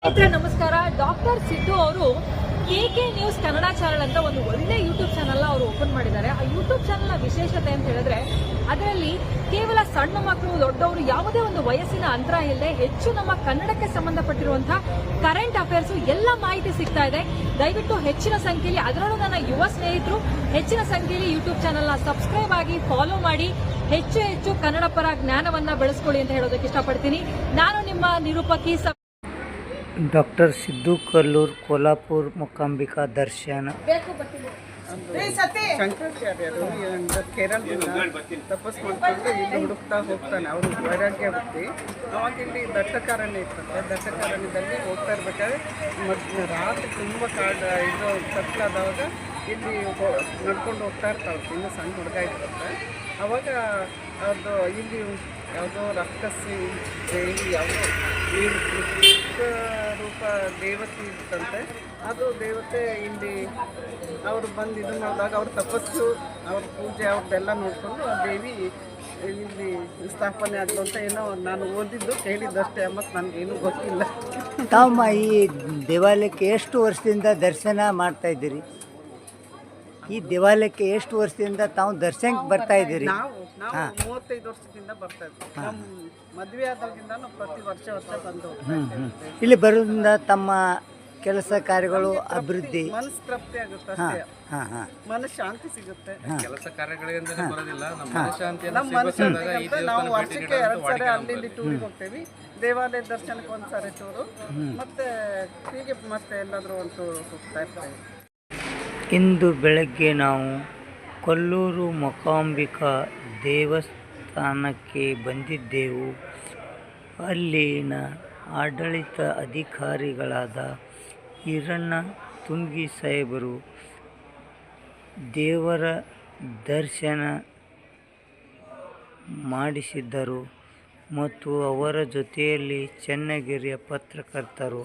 ಸ್ನೇಹಿತರೆ ನಮಸ್ಕಾರ. ಡಾಕ್ಟರ್ ಸಿದ್ದು ಅವರು KK ನ್ಯೂಸ್ ಕನ್ನಡ ಚಾನಲ್ ಅಂತ ಒಂದು ಒಳ್ಳೆ ಯೂಟ್ಯೂಬ್ ಚಾನಲ್ ಅವರು ಓಪನ್ ಮಾಡಿದ್ದಾರೆ. ಆ ಯೂಟ್ಯೂಬ್ ಚಾನಲ್ ನ ವಿಶೇಷತೆ ಅಂತ ಹೇಳಿದ್ರೆ ಅದರಲ್ಲಿ ಕೇವಲ ಸಣ್ಣ ಮಕ್ಕಳು ದೊಡ್ಡವರು ಯಾವುದೇ ಒಂದು ವಯಸ್ಸಿನ ಅಂತರ ಇಲ್ಲದೆ ಹೆಚ್ಚು ನಮ್ಮ ಕನ್ನಡಕ್ಕೆ ಸಂಬಂಧಪಟ್ಟಿರುವಂತಹ ಕರೆಂಟ್ ಅಫೇರ್ಸ್ ಎಲ್ಲ ಮಾಹಿತಿ ಸಿಗ್ತಾ ಇದೆ. ದಯವಿಟ್ಟು ಹೆಚ್ಚಿನ ಸಂಖ್ಯೆಯಲ್ಲಿ, ಅದರಲ್ಲೂ ನನ್ನ ಯುವ ಸ್ನೇಹಿತರು ಹೆಚ್ಚಿನ ಸಂಖ್ಯೆಯಲ್ಲಿ ಯೂಟ್ಯೂಬ್ ಚಾನಲ್ ನ ಸಬ್ಸ್ಕ್ರೈಬ್ ಆಗಿ ಫಾಲೋ ಮಾಡಿ ಹೆಚ್ಚು ಕನ್ನಡ ಪರ ಜ್ಞಾನವನ್ನ ಬೆಳೆಸ್ಕೊಳ್ಳಿ ಅಂತ ಹೇಳೋದಕ್ಕೆ ಇಷ್ಟಪಡ್ತೀನಿ. ನಾನು ನಿಮ್ಮ ನಿರೂಪಕಿ ಡಾಕ್ಟರ್ ಸಿದ್ದು ಕಲ್ಲೂರ್, ಕೋಲ್ಹಾಪುರ, ಮೂಕಾಂಬಿಕಾ ದರ್ಶನ. ಶಂಕರಾಚಾರ್ಯರು ಕೇರಳದಿಂದ ತಪಸ್ ಮಾಡ್ಕೊಂಡು ಇಲ್ಲಿ ಹುಡುಕ್ತಾ ಹೋಗ್ತಾನೆ. ಅವರು ವೈರಾಗ್ಯ ಭಕ್ತಿ. ಅವಾಗ ಇಲ್ಲಿ ದಟ್ಟಕಾರಣ್ಯ ಇರ್ತದೆ. ದಟ್ಟಕಾರಣ್ಯದಲ್ಲಿ ಹೋಗ್ತಾ ಇರ್ಬೇಕಾದ್ರೆ ರಾತ್ರಿ ತುಂಬ ಇದು ಕತ್ಲಾದವಾಗ ಇಲ್ಲಿ ನಡ್ಕೊಂಡು ಹೋಗ್ತಾ ಇರ್ತಾವೆ. ಇನ್ನು ಸಣ್ಣ ಹುಡುಗ ಇರ್ತದೆ. ಅವಾಗ ಅದು ಇಲ್ಲಿ ಯಾವುದೋ ರಕ್ಕಸಿ ದೇವಿ ಯಾವುದೋ ಈ ರೂಪ ದೇವತೆ ಇರ್ತಂತೆ. ಅದು ದೇವತೆ ಇಲ್ಲಿ ಅವರು ಬಂದು ಇದು ಮಾಡಿದಾಗ ಅವ್ರ ತಪಸ್ಸು, ಅವ್ರ ಪೂಜೆ ಅವ್ರದ್ದೆಲ್ಲ ನೋಡಿಕೊಂಡು ಆ ದೇವಿ ಇಲ್ಲಿ ಸ್ಥಾಪನೆ ಆದ್ದು ಅಂತ ಏನೋ ನಾನು ಓದಿದ್ದು ಕೇಳಿದ್ದಷ್ಟೇ. ಮತ್ತು ನನಗೇನು ಗೊತ್ತಿಲ್ಲ. ತಾವು ಈ ದೇವಾಲಯಕ್ಕೆ ಎಷ್ಟು ವರ್ಷದಿಂದ ದರ್ಶನ ಮಾಡ್ತಾ ಇದ್ದೀರಿ? ಈ ದೇವಾಲಯಕ್ಕೆ ಎಷ್ಟು ವರ್ಷದಿಂದ ತಾವು ದರ್ಶನಕ್ಕೆ ಬರ್ತಾ ಇದ್ದೀರಿ? ನಾವು 35 ವರ್ಷದಿಂದ ಬರ್ತಾ ಇದ್ವಿ. ನಮ್ಮ ಮದುವೆ ಆದಾಗಿಂದ ನಾವು ಪ್ರತಿ ವರ್ಷ ಬಂದು ಇಲ್ಲಿ ಬರೋದ್ರಿಂದ ತಮ್ಮ ಕೆಲಸ ಕಾರ್ಯಗಳು ಅಭಿವೃದ್ಧಿ, ಮನಸ್ಸು ತೃಪ್ತಿ ಆಗುತ್ತೆ ಅಷ್ಟೇ. ಮನಸ್ಸು ಶಾಂತಿ ಸಿಗುತ್ತೆ. ಕೆಲಸ ಕಾರ್ಯಗಳಿಂದ ಬರೋದಿಲ್ಲ, ನಮ್ಮ ಮನಃಶಾಂತಿ ನಮ್ಮ ಮನಸ್ಸು ನಾವು ವರ್ಷಕ್ಕೆ 2 ಸರಿ ಅಲ್ಲಿ ಟೂರಿಗೆ ಹೋಗ್ತೇವೆ. ದೇವಾಲಯ ದರ್ಶನಕ್ಕೆ 1 ಸಾರಿ ಟೂರು, ಮತ್ತೆ ಹೀಗೆ ಮತ್ತೆ ಎಲ್ಲಾದರೂ ಒಂದು ಹೋಗ್ತಾ ಇರ್ತೇವೆ. ಇಂದು ಬೆಳಗ್ಗೆ ನಾವು ಕೊಲ್ಲೂರು ಮೂಕಾಂಬಿಕಾ ದೇವಸ್ಥಾನಕ್ಕೆ ಬಂದಿದ್ದೆವು. ಅಲ್ಲಿನ ಆಡಳಿತ ಅಧಿಕಾರಿಗಳಾದ ಈರಣ್ಣ ತುಂಗಿ ಸಾಹೇಬರು ದೇವರ ದರ್ಶನ ಮಾಡಿಸಿದ್ದರು ಮತ್ತು ಅವರ ಜೊತೆಯಲ್ಲಿ ಚನ್ನಗಿರಿಯ ಪತ್ರಕರ್ತರು